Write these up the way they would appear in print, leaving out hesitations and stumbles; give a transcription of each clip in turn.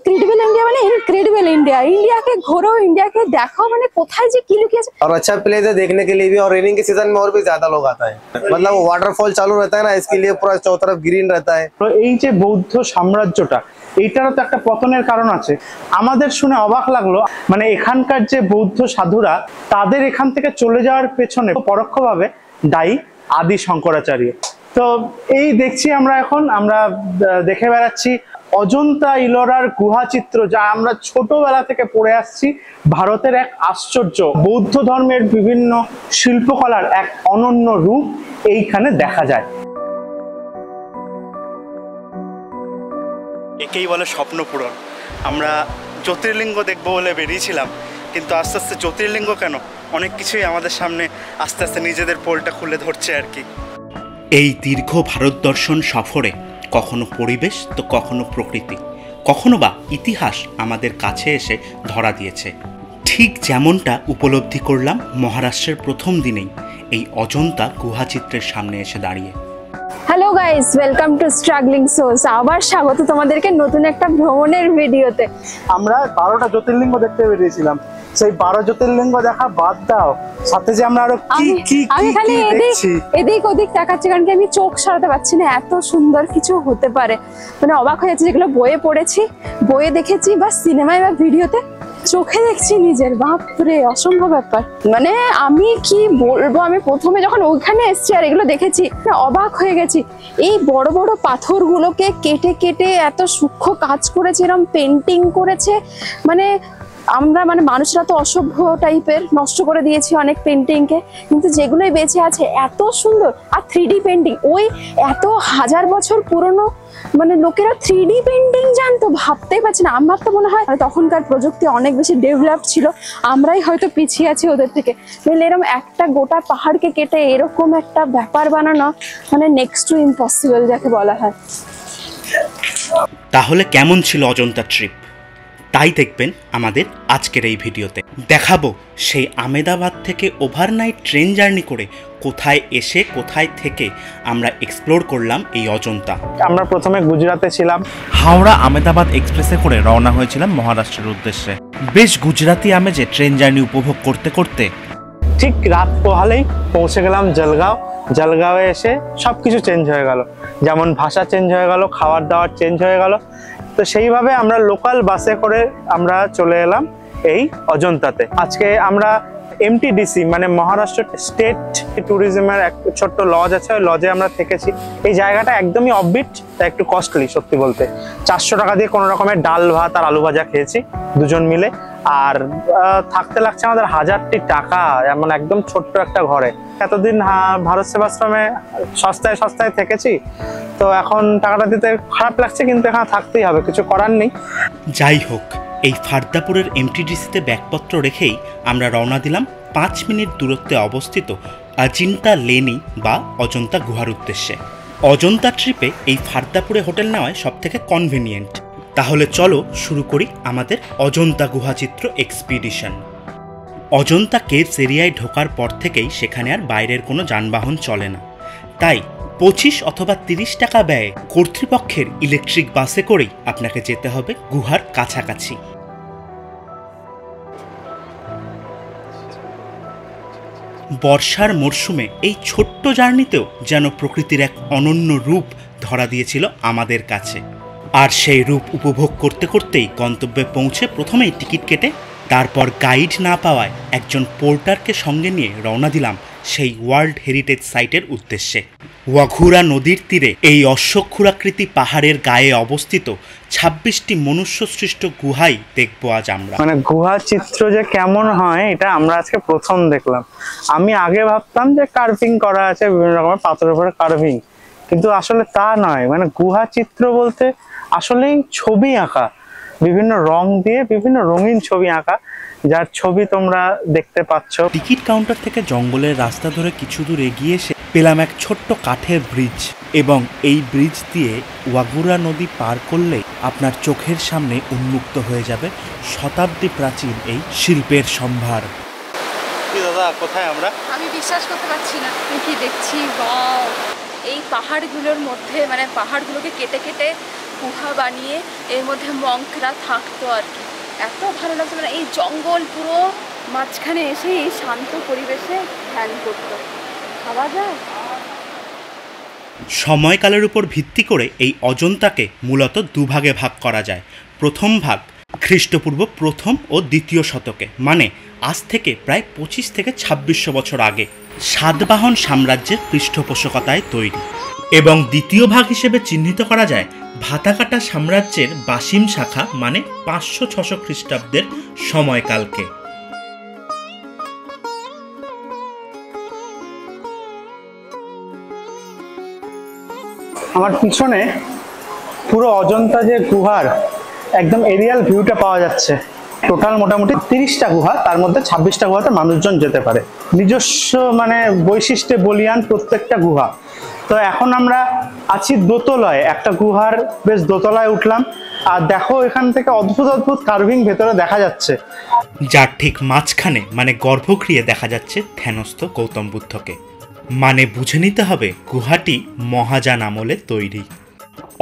Incredible India माने incredible India, India के घोरो, India के देखो माने कोথায় যে কি লুকিয়ে আছে। और अच्छा प्लेस है देखने के लिए भी, और रेनिंग के सीजन में और भी ज्यादा लोग आता है, मतलब वाटरफॉल चालू रहता है ना, इसके लिए पूरा चारों तरफ ग्रीन रहता है। তো এই যে বৌদ্ধ সাম্রাজ্যটা, এইটারও তো একটা পতনের কারণ আছে। আমাদের শুনে অবাক লাগলো, মানে এখানকার যে বৌদ্ধ সাধুরা তাদের এখান থেকে চলে যাওয়ার পেছনে পরোক্ষভাবে দায়ী আদি শঙ্করাচার্য। তো এই দেখছি আমরা দেখে বেড়াচ্ছি অজন্তা ইলোরার গুহা চিত্র, যা আমরা ছোটবেলা থেকে পড়ে আসছি। ভারতের এক আশ্চর্য বৌদ্ধ ধর্মের বিভিন্ন শিল্পকলার এক অনন্য রূপ এইখানে দেখা যায়। একেই বলে স্বপ্ন পূরণ। আমরা জ্যোতির্লিঙ্গ দেখবো বলে বেরিয়েছিলাম, কিন্তু আস্তে আস্তে জ্যোতির্লিঙ্গ কেন, অনেক কিছুই আমাদের সামনে আস্তে আস্তে নিজেদের পোলটা খুলে ধরছে আর কি। এই দীর্ঘ ভারত দর্শন সফরে কখনো পরিবেশ তো কখনো প্রকৃতি, কখনো বা ইতিহাস আমাদের কাছে এসে ধরা দিয়েছে। ঠিক যেমনটা উপলব্ধি করলাম মহারাষ্ট্রের প্রথম দিনেই এই অজন্তা গুহাচিত্রের সামনে এসে দাঁড়িয়ে। Hello guys, welcome to struggling souls. আবার স্বাগত তোমাদেরকে নতুন একটা ভ্রমণের ভিডিওতে। আমরা 12টা জ্যোতির্লিঙ্গ দেখতে বেরিয়েছিলাম, সেই 12 জ্যোতির্লিঙ্গ দেখা বাদ দাও, সাথে যে আমরা আরো আমি খালি এদিক ওদিক তাকাচ্ছি, কারণ কি আমি চোখ সরাতে পারছি না, এত সুন্দর কিছু হতে পারে। মানে অবাক হয়ে যাচ্ছে, যেগুলো বইয়ে পড়েছি, বইয়ে দেখেছি বা সিনেমায় বা ভিডিওতে, চোখে দেখছি নিজের, বাপরে অসম্ভব ব্যাপার। মানে আমি কি বলবো, আমি প্রথমে যখন ওইখানে এসছি আর এগুলো দেখেছি অবাক হয়ে গেছি। এই বড় বড় পাথরগুলোকে কেটে কেটে এত সূক্ষ্ম কাজ করেছে, এরকম পেন্টিং করেছে। মানে আমরা মানুষরা তো অসভ্য টাইপের, নষ্ট করে দিয়েছি অনেক পেন্টিংকে, কিন্তু যেগুলোই বেঁচে আছে এত সুন্দর। আর 3D পেন্টিং, ওই এত হাজার বছর পুরনো, মানে লোকেরা 3D পেন্টিং জানতো, ভাবতেই পারছি না। আমার তো মনে হয় তখনকার প্রযুক্তি অনেক বেশি ডেভেলপ ছিল, আমরাই হয়তো পিছিয়ে আছি ওদের থেকে। তাহলে এরকম একটা গোটা পাহাড়কে কেটে এরকম একটা ব্যাপার বানানো, মানে নেক্সট টু ইম্পসিবল যাকে বলা হয়। তাহলে কেমন ছিল অজন্তা ট্রিপ, তাই দেখবেন আমাদের আজকের এই ভিডিওতে। দেখাবো সেই আমেদাবাদ থেকে ওভারনাইট ট্রেন জার্নি করে কোথায় এসে কোথায় থেকে আমরা এক্সপ্লোর করলাম এই অজন্তা। আমরা প্রথমে গুজরাটে ছিলাম, হাওড়া আমেদাবাদ এক্সপ্রেসে করে রওনা হয়েছিলাম মহারাষ্ট্রের উদ্দেশ্যে। বেশ গুজরাতি আমেজে ট্রেন জার্নি উপভোগ করতে করতে ঠিক রাত পোহালেই পৌঁছে গেলাম জলগাঁও। জলগাঁওয়ে এসে সবকিছু চেঞ্জ হয়ে গেল, যেমন ভাষা চেঞ্জ হয়ে গেল, খাবার দাবার চেঞ্জ হয়ে গেল। তো সেইভাবে আমরা লোকাল বাসে করে আমরা চলে এলাম এই অজন্তাতে। আজকে আমরা এমটিডিসি মানে মহারাষ্ট্র স্টেট ট্যুরিজমের এক ছোট্ট লজ আছে, ওই লজে আমরা থেকেছি। এই জায়গাটা একদমই অফবিট, তাই একটু কস্টলি সত্যি বলতে। 400 টাকা দিয়ে কোনো রকমের ডাল ভাত আর আলু ভাজা খেয়েছি দুজন মিলে, আর থাকতে লাগছে আমাদের 1000টি টাকা, এমন একদম ছোট্ট একটা ঘরে। এতদিন ভারত সেবাশ্রমে সস্তায় সস্তায় থেকেছি, তো এখন টাকাটা দিতে খারাপ লাগছে, কিন্তু এখানে থাকতেই হবে, কিছু করার নেই। যাই হোক, এই ফারদাপুরের এমটিডিসিতে ব্যাগপত্র রেখেই আমরা রওনা দিলাম 5 মিনিট দূরত্বে অবস্থিত অজিন্তা লেনি বা অজন্তা গুহার উদ্দেশ্যে। অজন্তা ট্রিপে এই ফারদাপুরে হোটেল নেওয়ায় সব থেকে কনভিনিয়েন্ট। তাহলে চলো শুরু করি আমাদের অজন্তা গুহাচিত্র এক্সপিডিশন। অজন্তা কেভস এরিয়ায় ঢোকার পর থেকেই সেখানে আর বাইরের কোনো যানবাহন চলে না, তাই 25 অথবা 30 টাকা ব্যয়ে কর্তৃপক্ষের ইলেকট্রিক বাসে করেই আপনাকে যেতে হবে গুহার কাছাকাছি। বর্ষার মরশুমে এই ছোট্ট জার্নিতেও যেন প্রকৃতির এক অনন্য রূপ ধরা দিয়েছিল আমাদের কাছে। আর সেই রূপ উপভোগ করতে করতেই গন্তব্যে পৌঁছে প্রথমেই টিকিট কেটে, তারপর গাইড না পাওয়ায় একজন পোর্টারকে সঙ্গে নিয়ে রওনা দিলাম সেই ওয়ার্ল্ড হেরিটেজ সাইটের উদ্দেশ্যে। ওয়াঘুরা নদীর তীরে এই অশ্বক্ষুরাকৃতি পাহাড়ের গায়ে অবস্থিত 26টি মনুষ্য সৃষ্ট গুহাই দেখবো আজ আমরা। মানে গুহা চিত্র যে কেমন হয় এটা আমরা আজকে প্রথম দেখলাম। আমি আগে ভাবতাম যে কার্ভিং করা আছে, বিভিন্ন রকমের পাথরের উপরে কার্ভিং, কিন্তু আসলে তা নয়। মানে গুহা চিত্র বলতে আসলেই ছবি আঁকা, বিভিন্ন রং দিয়ে বিভিন্ন রঙিন ছবি আঁকা, যার ছবি তোমরা দেখতে পাচ্ছ। টিকিট কাউন্টার থেকে জঙ্গলের রাস্তা ধরে কিছু দূর এগিয়ে এসে পেলাম এক ছোট্ট কাঠের ব্রিজ, এবং এই ব্রিজ দিয়ে ওয়াঘুরা নদী পার করলে আপনার চোখের সামনে উন্মুক্ত হয়ে যাবে শতাব্দী প্রাচীন এই শিল্পের সম্ভার। দাদা কোথায় আমরা? আমি বিশ্বাস করতে পারছি না কি দেখছি। ওয়াও, এই পাহাড়গুলোর মধ্যে, মানে পাহাড়গুলোকে কেটে কেটে গুহা বানিয়ে এর মধ্যে মঙ্করা থাকতো আর কি। এত ভালো লাগতো, মানে এই জঙ্গল পুরো মাঝখানে এসে এই শান্ত পরিবেশে ধ্যান করতো। ভাবা যায়? সময়কালের উপর ভিত্তি করে এই অজন্তাকে মূলত দুভাগে ভাগ করা যায়। প্রথম ভাগ খ্রিস্টপূর্ব প্রথম ও দ্বিতীয় শতকে, মানে আজ থেকে প্রায় 25 থেকে 2600 বছর আগে সাতবাহন সাম্রাজ্যের পৃষ্ঠপোষকতায় তৈরি। এবং দ্বিতীয় ভাগ হিসেবে চিহ্নিত করা যায় ভাতাকাটা সাম্রাজ্যের বাসিম শাখা, মানে 500-600 খ্রিস্টাব্দের সময়কালকে। আমার পিছনে পুরো অজন্তা যে গুহার একদম এরিয়াল ভিউটা পাওয়া যাচ্ছে। টোটাল মোটামুটি 30টা গুহা, তার মধ্যে 26টা গুহাতে মানুষজন যেতে পারে। নিজস্ব মানে বৈশিষ্ট্যে বলিয়ান প্রত্যেকটা গুহা। তো এখন আমরা আছি দোতলায়, একটা গুহার বেশ দোতলায় উঠলাম। আর দেখো এখান থেকে অদ্ভুত অদ্ভুত কার্ভিং ভেতরে দেখা যাচ্ছে। যার ঠিক মাঝখানে মানে গর্ভগৃহে দেখা যাচ্ছে ধ্যানস্থ গৌতম বুদ্ধকে। মানে বুঝে নিতে হবে গুহাটি মহাযান আমলে তৈরি।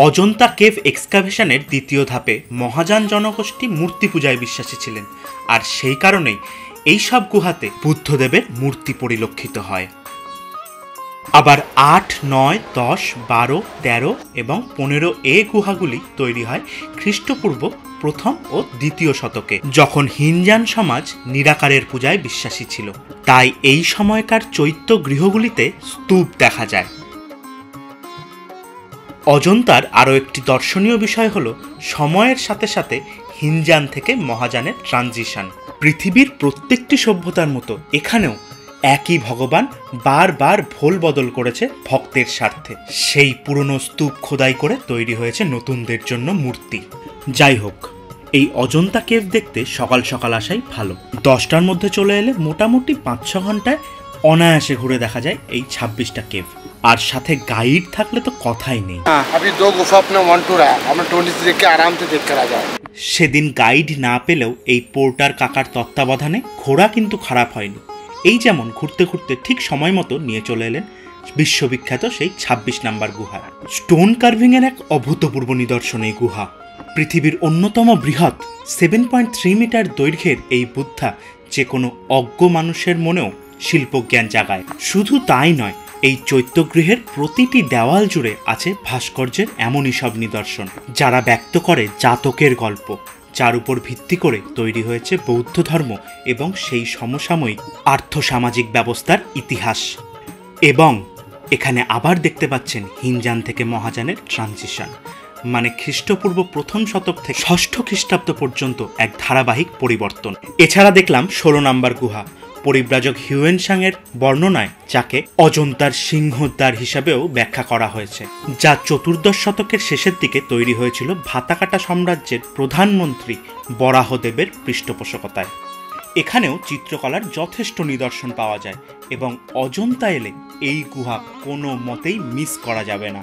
অজন্তা কেভ এক্সকাভেশনের দ্বিতীয় ধাপে মহাযান জনগোষ্ঠী মূর্তি পূজায় বিশ্বাসী ছিলেন, আর সেই কারণেই এই সব গুহাতে বুদ্ধদেবের মূর্তি পরিলক্ষিত হয়। আবার 8, 9, 10, 12, 13 এবং 15 গুহাগুলি তৈরি হয় খ্রিস্টপূর্ব প্রথম ও দ্বিতীয় শতকে, যখন হিনজান সমাজ নিরাকারের পূজায় বিশ্বাসী ছিল। তাই এই সময়কার চৈত্য গৃহগুলিতে স্তূপ দেখা যায়। অজন্তার আরও একটি দর্শনীয় বিষয় হল সময়ের সাথে সাথে হিনজান থেকে মহাযানের ট্রানজিশন। পৃথিবীর প্রত্যেকটি সভ্যতার মতো এখানেও একই ভগবান বারবার ভোল বদল করেছে ভক্তের স্বার্থে। সেই পুরনো স্তূপ খোদাই করে তৈরি হয়েছে নতুনদের জন্য মূর্তি। যাই হোক, এই অজন্তা কেভ দেখতে সকাল সকাল আসাই ভালো। 10টার মধ্যে চলে এলে মোটামুটি 5-6 ঘন্টায় অনায়াসে ঘুরে দেখা যায় এই 26টা কেভ। আর সাথে গাইড থাকলে তো কথাই নেই। अभी 2 गुफा अपना 1 टूर है, हमें टूरिस्ट देख के आराम से देख कर आ जाओ। সেদিন গাইড না পেলেও এই পোর্টার কাকার তত্ত্বাবধানে ঘোরা কিন্তু খারাপ হয়নি। এই যেমন ঘুরতে ঘুরতে ঠিক সময় মতো নিয়ে চলে এলেন বিশ্ববিখ্যাত সেই 26 নম্বর গুহা। স্টোন কার্ভিংয়ের এক অভূতপূর্ব নিদর্শন এই গুহা। পৃথিবীর অন্যতম বৃহৎ 7.3 মিটার দৈর্ঘ্যের এই বুদ্ধা যে কোনো অজ্ঞ মানুষের মনেও শিল্পজ্ঞান জাগায়। শুধু তাই নয়, এই চৈত্যগৃহের প্রতিটি দেওয়াল জুড়ে আছে ভাস্কর্যের এমনই সব নিদর্শন যারা ব্যক্ত করে জাতকের গল্প, যার উপর ভিত্তি করে তৈরি হয়েছে বৌদ্ধ ধর্ম এবং সেই সমসাময়িক আর্থসামাজিক ব্যবস্থার ইতিহাস। এবং এখানে আবার দেখতে পাচ্ছেন হিনজান থেকে মহাযানের ট্রানজিশন, মানে খ্রিস্টপূর্ব প্রথম শতক থেকে 6ষ্ঠ খ্রিস্টাব্দ পর্যন্ত এক ধারাবাহিক পরিবর্তন। এছাড়া দেখলাম 16 নম্বর গুহা, পরিব্রাজক হিউয়েনসাং এর বর্ণনায় যাকে অজন্তার সিংহদ্বার হিসাবেও ব্যাখ্যা করা হয়েছে, যা 14দশ শতকের শেষের দিকে তৈরি হয়েছিল ভাতাকাটা সাম্রাজ্যের প্রধানমন্ত্রী বরাহদেবের পৃষ্ঠপোষকতায়। এখানেও চিত্রকলার যথেষ্ট নিদর্শন পাওয়া যায় এবং অজন্তা এলে এই গুহা কোনো মতেই মিস করা যাবে না।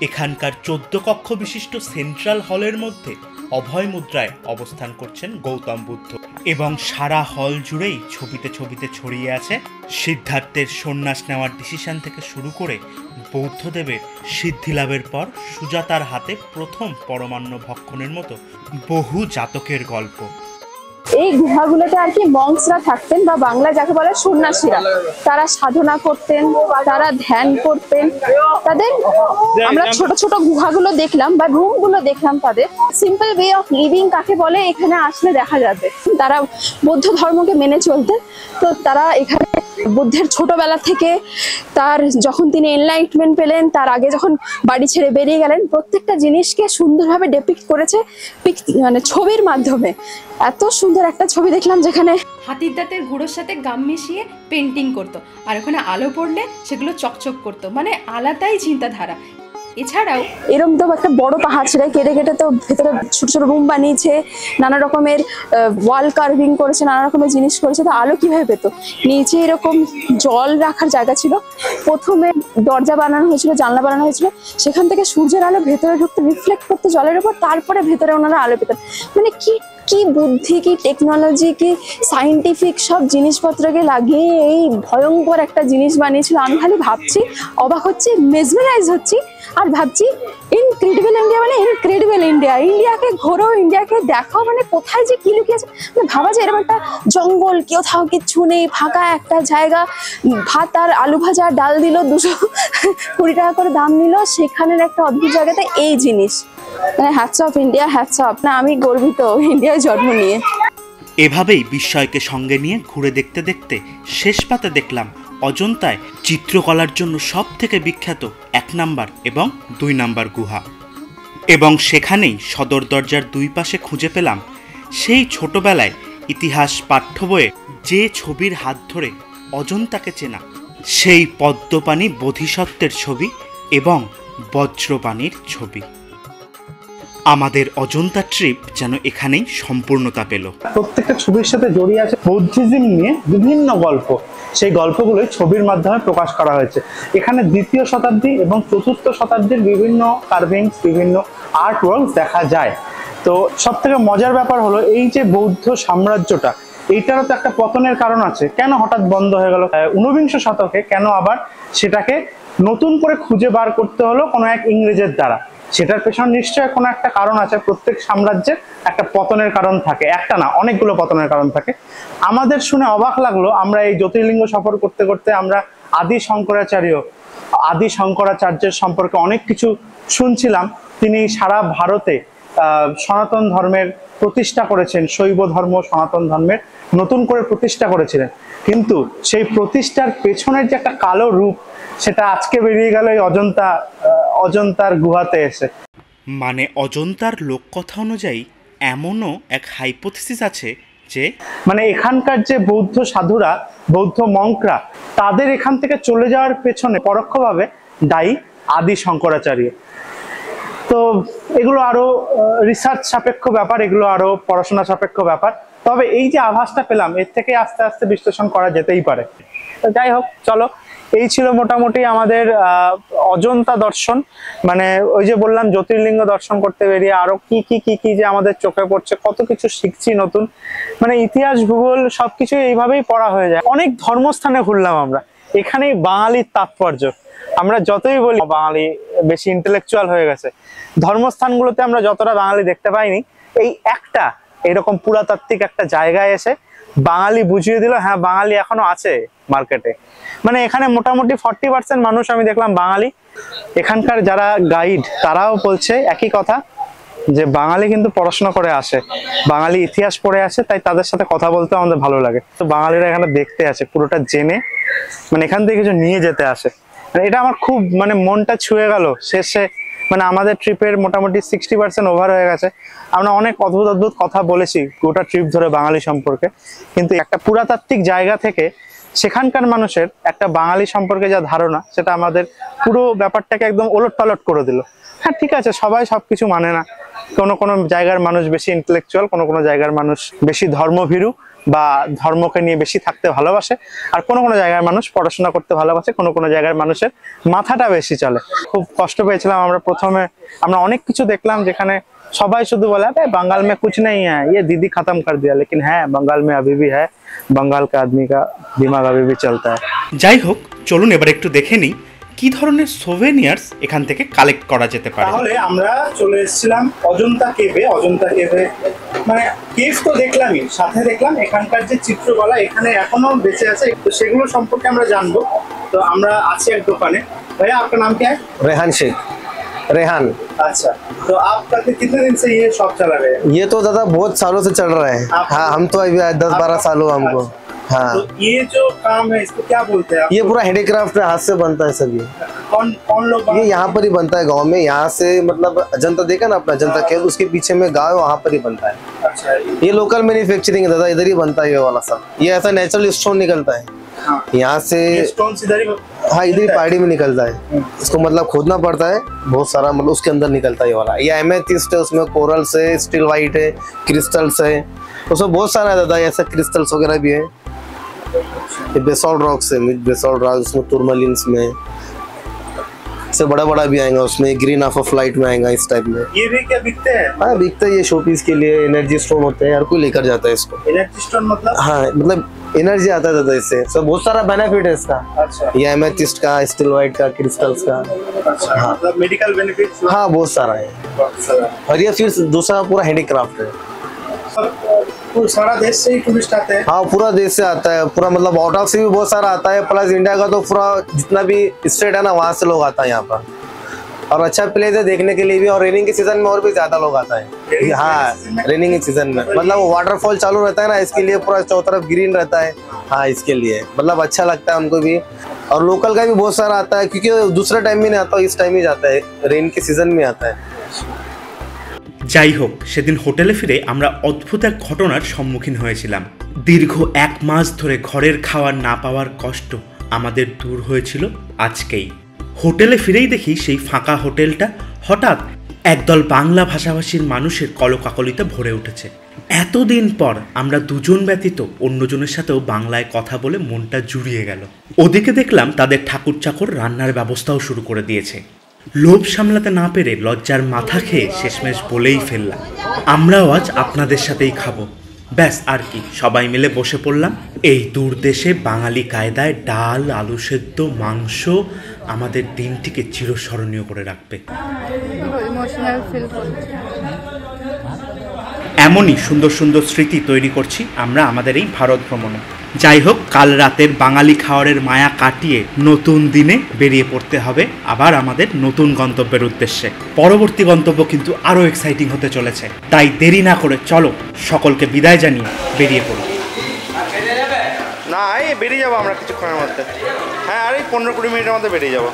এখানকার 14 কক্ষ বিশিষ্ট সেন্ট্রাল হলের মধ্যে অভয় মুদ্রায় অবস্থান করছেন গৌতম বুদ্ধ, এবং সারা হল জুড়েই ছবিতে ছবিতে ছড়িয়ে আছে সিদ্ধার্থের সন্ন্যাস নেওয়ার ডিসিশন থেকে শুরু করে বৌদ্ধদেবের সিদ্ধিলাভের পর সুজাতার হাতে প্রথম পরমান্ন ভক্ষণের মতো বহু জাতকের গল্প। এই গুহাগুলোতে আর কি মঙ্কসরা থাকতেন, বা বাংলা যাকে বলে সন্ন্যাসীরা। তারা সাধনা করতেন, তারা ধ্যান করতেন। তাদের আমরা ছোট ছোট গুহাগুলো দেখলাম বা রুমগুলো দেখলাম, তাদের সিম্পল ওয়ে অফ লিভিং কাকে বলে এখানে আসলে দেখা যাবে। তারা বৌদ্ধ ধর্মকে মেনে চলতেন। তো তারা এখানে বুদ্ধের ছোটবেলা থেকে তার যখন তিনি এনলাইটমেন্ট পেলেন, তার আগে যখন বাড়ি ছেড়ে বেরিয়ে গেলেন, প্রত্যেকটা জিনিসকে সুন্দরভাবে ডেপিক্ট করেছে মানে ছবির মাধ্যমে। এত সুন্দর একটা ছবি দেখলাম যেখানে হাতির দাঁতের গুঁড়োর সাথে গাম মিশিয়ে পেন্টিং করতো, আর ওখানে আলো পড়লে সেগুলো চকচক করতো, মানে আলাদাই চিন্তাধারা। এছাড়াও এরকম তো একটা বড় পাহাড় ছিল, কেটে কেটে তো ভেতরে ছোট ছোট রুম বানিয়েছে, নানা রকমের ওয়াল কার্ভিং করেছে, নানা রকমের জিনিস করেছে। তো আলো কিভাবে পেত? নিচে এরকম জল রাখার জায়গা ছিল, প্রথমে দরজা বানানো হয়েছিল, জানলা বানানো হয়েছিল, সেখান থেকে সূর্যের আলো ভেতরে ঢুকতে রিফ্লেক্ট করতে জলের উপর, তারপরে ভেতরে ওনারা আলো পেতেন। মানে কি কি বুদ্ধি, কি টেকনোলজি, কি সাইন্টিফিক সব জিনিসপত্রকে লাগিয়ে এই ভয়ঙ্কর একটা জিনিস বানিয়েছিল। আমি খালি ভাবছি, অবাক হচ্ছি, মেসমেরাইজ হচ্ছি আর ভাবছি ইনক্রেডিবল ইন্ডিয়া মানে ইনক্রেডিবল ইন্ডিয়া, ইন্ডিয়াকে ঘোরো, ইন্ডিয়াকে দেখাও, মানে কোথায় যে কি লুকিয়েছে। মানে ভাবা যায় এরকম একটা জঙ্গল, কোথাও কিচ্ছু নেই, ফাঁকা একটা জায়গা, ভাত আর আলু ভাজা ডাল দিল 220 টাকা করে দাম নিল, সেখানের একটা অদ্ভুত জায়গাতে এই জিনিস। মানে hats off India, hats off. না আমি গর্বিত ইন্ডিয়ায় জন্ম নিয়ে। এভাবেই বিস্ময়কে সঙ্গে নিয়ে ঘুরে দেখতে দেখতে শেষ পাতে দেখলাম অজন্তায় চিত্রকলার জন্য সব থেকে বিখ্যাত 1 নাম্বার এবং 2 নাম্বার গুহা, এবং সেখানেই সদর দরজার 2 পাশে খুঁজে পেলাম সেই ছোটবেলায় ইতিহাস পাঠ্য বইয়ে যে ছবির হাত ধরে অজন্তাকে চেনা, সেই পদ্মপাণি বোধিসত্ত্বের ছবি এবং বজ্রপাণির ছবি। আমাদের অজন্তা ট্রিপ যেন এখানেই সম্পূর্ণতা পেল। প্রত্যেকটা ছবির সাথে জড়িয়ে আছে বৌদ্ধিজম নিয়ে বিভিন্ন গল্প, সেই গল্পগুলোই ছবির মাধ্যমে প্রকাশ করা হয়েছে। এখানে 2য় শতাব্দী এবং 4র্থ শতাব্দীর বিভিন্ন কার্ভিংস, বিভিন্ন আর্ট ওয়ার্ক দেখা যায়। তো সব থেকে মজার ব্যাপার হলো এই যে বৌদ্ধ সাম্রাজ্যটা, এইটারও তো একটা পতনের কারণ আছে। কেন হঠাৎ বন্ধ হয়ে গেল 19বিংশ শতকে, কেন আবার সেটাকে নতুন করে খুঁজে বার করতে হলো কোনো এক ইংরেজের দ্বারা? সেটার পেছনে নিশ্চয়ই কোনো একটা কারণ আছে। প্রত্যেক সাম্রাজ্যের একটা পতনের কারণ থাকে, একটা না অনেকগুলো পতনের কারণ থাকে। আমাদের শুনে অবাক লাগলো, আমরা এই জ্যোতির্লিঙ্গ সফর করতে করতে আমরা আদি শঙ্করাচার্যের সম্পর্কে অনেক কিছু শুনছিলাম। তিনি সারা ভারতে সনাতন ধর্মের প্রতিষ্ঠা করেছেন, শৈব ধর্ম সনাতন ধর্মের নতুন করে প্রতিষ্ঠা করেছিলেন। কিন্তু সেই প্রতিষ্ঠার পেছনের যে একটা কালো রূপ, সেটা আজকে বেরিয়ে গেল এই অজন্তার গুহাতে এসে। মানে অজন্তার লোককথা অনুযায়ী এমনও এক হাইপোথিসিস আছে যে মানে এখানকার যে বৌদ্ধ সাধুরা, বৌদ্ধ মঙ্করা, তাদের এখান থেকে চলে যাওয়ার পেছনে পরোক্ষভাবে দায়ী আদি শঙ্করাচার্য। তো এগুলো আরো রিসার্চ সাপেক্ষ ব্যাপার, এগুলো আরো পড়াশোনা সাপেক্ষ ব্যাপার। তবে এই যে আভাসটা পেলাম, এর থেকে আস্তে আস্তে বিশ্লেষণ করা যেতেই পারে। তো যাই হোক, চলো, এই ছিল মোটামুটি আমাদের অজন্তা দর্শন। মানে ওই যে বললাম, জ্যোতির্লিঙ্গ দর্শন করতে বেরিয়ে আরো কি কি কি কি যে আমাদের চোখে পড়ছে, কত কিছু শিখছি নতুন। মানে ইতিহাস ভূগোল সবকিছু এইভাবেই পড়া হয়ে যায়। অনেক ধর্মস্থানে ঘুরলাম আমরা, এখানেই বাঙালির তাৎপর্য। আমরা যতই বলি বাঙালি বেশি ইন্টেলেকচুয়াল হয়ে গেছে, ধর্মস্থানগুলোতে আমরা যতটা বাঙালি দেখতে পাইনি, এই একটা এরকম পুরাতাত্ত্বিক একটা জায়গায় এসে বাঙালি বুঝিয়ে দিল, হ্যাঁ বাঙালি এখনো আছে মার্কেটে। মানে এখানে মোটামুটি 40% মানুষ আমি দেখলাম বাঙালি। এখানকার যারা গাইড তারাও বলছে একই কথা, যে বাঙালি কিন্তু পড়াশোনা করে আসে, বাঙালি ইতিহাস পড়ে আসে, তাই তাদের সাথে কথা বলতে আমাদের ভালো লাগে। তো বাঙালিরা এখানে দেখতে আসে, পুরোটা জেনে মানে এখান থেকে কিছু নিয়ে যেতে আসে। মানে এটা আমার খুব মানে মনটা ছুঁয়ে গেল শেষে। মানে আমাদের ট্রিপের মোটামুটি 60% ওভার হয়ে গেছে। আমরা অনেক অদ্ভুত অদ্ভুত কথা বলেছি গোটা ট্রিপ ধরে বাঙালি সম্পর্কে, কিন্তু একটা পুরাতাত্ত্বিক জায়গা থেকে সেখানকার মানুষের একটা বাঙালি সম্পর্কে যা ধারণা, সেটা আমাদের পুরো ব্যাপারটাকে একদম ওলটপালট করে দিল। হ্যাঁ ঠিক আছে, সবাই সবকিছু মানে না। কোনো কোনো জায়গার মানুষ বেশি ইন্টেলেকচুয়াল, কোনো কোনো জায়গার মানুষ বেশি ধর্মভীরু বা ধর্মকে নিয়ে বেশি থাকতে ভালোবাসে, আর কোনো কোনো জায়গার মানুষ পড়াশোনা করতে ভালোবাসে, কোনো কোনো জায়গার মানুষের মাথাটা বেশি চলে। খুব কষ্ট পেয়েছিলাম আমরা প্রথমে, আমরা অনেক কিছু দেখলাম যেখানে সবাই শুধু বলে बंगाल में कुछ नहीं है, ये दीदी खत्म कर दिया, लेकिन है बंगाल में अभी भी है, बंगाल का आदमी का दिमाग अभी भी चलता है। যাই হোক, চলুন এবার একটু দেখে নিই কি ধরনের সোভেনিয়ার্স এখান থেকে কালেক্ট করা যেতে পারে। তাহলে আমরা চলে এসেছিলাম অজন্তা কেভে। অজন্তা কেভে মানে কেভ তো দেখলামই, সাথে দেখলাম এখানকার যে চিত্রকলা এখানে এখনো বেঁচে আছে, তো সেগুলো সম্পর্কে আমরা জানবো। তো আমরা আছি এক দোকানে। ভাইয়া আপনার নাম কি? रेहान शेख। रेहान। अच्छा, तो आपका कितने दिन से ये शॉप चला रहे हैं? ये तो दादा बहुत सालों से चल रहा है। हाँ, हम तो अभी 10-12 साल हुआ हमको। हाँ, तो ये जो काम है इसको क्या बोलते हैं आप? ये पूरा हैंडीक्राफ्ट है, हाथ से बनता है सभी। कौन लोग ये यहाँ पर ही बनता है गांव में। यहाँ से मतलब अजंता देखा ना अपना, अजंता केव, उसके पीछे में गांव है, वहाँ पर ही बनता है। अच्छा, ये लोकल मैन्युफैक्चरिंग है दादा, इधर ही बनता है ये वाला सब। ये ऐसा नेचुरल स्टोन निकलता है यहाँ से। स्टोन इधर ही, हाँ इधर ही पहाड़ी में निकलता है। इसको मतलब खोदना पड़ता है बहुत सारा, मतलब उसके अंदर निकलता है ये वाला। ये एमेथिस्ट है, उसमें कोरल्स है, स्टील वाइट है, क्रिस्टल्स है, उसमें बहुत सारा है दादा। ऐसा क्रिस्टल्स वगैरह भी है। ये बेसॉल्ट रॉक्स है, बेसॉल्ट रॉक, उसमें टूरमलिन्स में से बड़ा बड़ा भी आएगा, उसमें ग्रीन ऑफ फ्लाइट में आएगा इस टाइप में। ये भी क्या बिकते हैं? हाँ बिकते हैं, ये शो पीस के लिए एनर्जी स्टोन होते हैं, हर कोई लेकर जाता है इसको। एनर्जी स्टोन मतलब? हाँ मतलब एनर्जी आता है दादा इससे, सब बहुत सारा बेनिफिट है इसका। अच्छा, ये एमेथिस्ट का, स्टिल वाइट का, क्रिस्टल्स का, अच्छा, मतलब मेडिकल बेनिफिट्स? हाँ बहुत सारा है। और ये फिर दूसरा पूरा हैंडीक्राफ्ट है। सारा देश से ही टूरिस्ट आते हैं? हाँ पूरा देश से आता है, पूरा मतलब आउट ऑफ से भी बहुत सारा आता है, प्लस इंडिया का तो पूरा जितना भी स्टेट है ना वहाँ से लोग आता है यहाँ पर। और अच्छा प्लेस है देखने के लिए भी, और रेनिंग के सीजन में और भी ज्यादा लोग आता है। हाँ रेनिंग के सीजन में मतलब वाटरफॉल चालू रहता है ना, इसके लिए पूरा चारों तरफ ग्रीन रहता है। हाँ इसके लिए मतलब अच्छा लगता है उनको भी, और लोकल का भी बहुत सारा आता है, क्योंकि दूसरे टाइम में नहीं आता, इस टाइम ही जाता है, रेन के सीजन में आता है। যাই হোক, সেদিন হোটেলে ফিরে আমরা অদ্ভুত এক ঘটনার সম্মুখীন হয়েছিলাম। দীর্ঘ 1 মাস ধরে ঘরের খাবার না পাওয়ার কষ্ট আমাদের দূর হয়েছিল আজকেই। হোটেলে ফিরেই দেখি সেই ফাঁকা হোটেলটা হঠাৎ একদল বাংলা ভাষাভাষীর মানুষের কলকাকলিতে ভরে উঠেছে। এতদিন পর আমরা দুজন ব্যতীত অন্যজনের সাথেও বাংলায় কথা বলে মনটা জুড়িয়ে গেল। ওদিকে দেখলাম তাদের ঠাকুর চাকর রান্নার ব্যবস্থাও শুরু করে দিয়েছে। লোভ সামলাতে না পেরে লজ্জার মাথা খেয়ে শেষমেশ বলেই ফেললাম, আমরাও আজ আপনাদের সাথেই খাবো। ব্যাস আর কি, সবাই মিলে বসে পড়লাম। এই দূর দেশে বাঙালি কায়দায় ডাল, আলু সেদ্ধ, মাংস আমাদের দিনটিকে চিরস্মরণীয় করে রাখবে। এমনই সুন্দর সুন্দর স্মৃতি তৈরি করছি আমরা আমাদের এই ভারত ভ্রমণে। যাই হোক, কাল রাতের বাঙালি খাওয়ারের মায়া কাটিয়ে নতুন দিনে বেরিয়ে পড়তে হবে আবার আমাদের নতুন গন্তব্যের উদ্দেশ্যে। পরবর্তী গন্তব্য কিন্তু আরও এক্সাইটিং হতে চলেছে, তাই দেরি না করে চলো সকলকে বিদায় জানিয়ে বেরিয়ে পড়ো। না এই বেরিয়ে যাবো আমরা কিছুক্ষণের মধ্যে। হ্যাঁ আর এই 15-20 মিনিটের মধ্যে বেরিয়ে যাবো।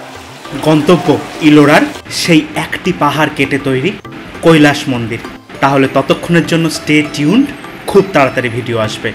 গন্তব্য ইলোরার সেই একটি পাহাড় কেটে তৈরি কৈলাস মন্দির। তাহলে ততক্ষণের জন্য স্টে টিউনড, খুব তাড়াতাড়ি ভিডিও আসবে।